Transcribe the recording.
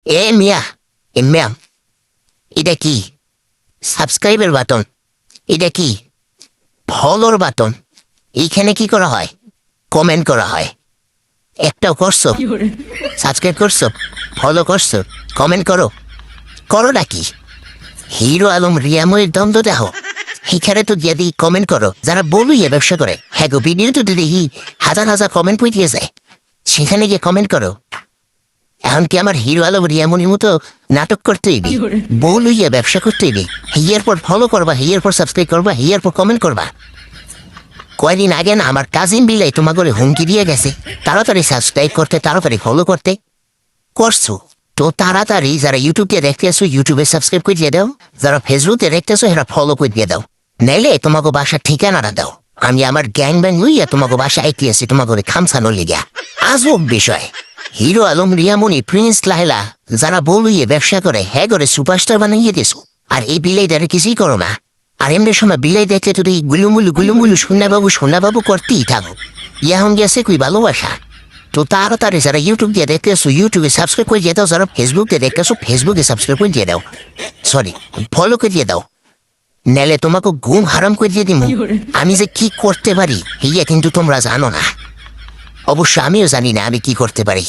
এ মিয়া এ ma'am, এটা কি সাবস্ক্রাইবের বাটন? এটা কি ফলোর বাটন? এইখানে কি করা হয়? কমেন্ট করা হয়। একটাও করছো? সাবস্ক্রাইব করছো, ফলো করছো, কমেন্ট করো, করো নাকি? হিরো আলম রিয়াময়ের দ্বন্দ্ব দেখো, এখানে তো যদি কমেন্ট করো, যারা বলুই ব্যবসা করে হ্যাঁ গো, ভিডিও তো দেখি হাজার হাজার কমেন্ট পৌঁছে যায়, সেখানে গিয়ে কমেন্ট করো। এখন কি আমার হিরো আলম রিয়ামনির মতো নাটক করতে হইবি? বউ লইয়া ব্যবসা করতে হইবি? হিয়ার পর ফলো করবা, হিয়ার পর সাবস্ক্রাইব করবা, হিয়ার পর কমেন্ট করবা। কয়দিন আগে না আমার কাজিন বিলাই তোমার করে হুমকি দিয়ে গেছে তাড়াতাড়ি সাবস্ক্রাইব করতে, তাড়াতাড়ি ফলো করতে। করছো তো তাড়াতাড়ি। যারা ইউটিউবে দেখতে আসো ইউটিউবে সাবস্ক্রাইব করে দিয়ে দাও, যারা ফেসবুকে দেখতে আসো এরা ফলো করে দিয়ে দাও, নাইলে তোমাকে বাসার ঠিকানাটা দাও। আমি আমার গ্যাং ব্যাং লইয়া তোমাকে বাসা আইতে আসি তোমাকে খামসানো লিগা। আজব বিষয়, হিরো আলম রিয়ামনি প্রিন্স লাইলা যারা বলুইয়ে ব্যবসা করে হ্যাঁ করে সুপারস্টার বানাইয়ে দিছো, আর এই বিলাইটারে কিছুই করো না। আর এমনি সময় বিলাই দেখলে তুই গুলুমুলু সোনাবাবু করতেই থাকো। ইয়াহন গেছে কুই ভালোবাসা। তো তাড়াতাড়ি যারা ইউটিউব দিয়ে দেখতেছো ইউটিউবে সাবস্ক্রাইব করে দিয়ে দাও, যারা ফেসবুক দিয়ে দেখতেছো ফেসবুকে সাবস্ক্রাইব করে দিয়ে দাও, সরি ফলো করে দিয়ে দাও, নাহলে তোমাকে ঘুম হারাম করে দিয়ে দিব। আমি যে কি করতে পারি ইয়া কিন্তু তোমরা জানো না। অবশ্য আমিও জানি না আমি কি করতে পারি।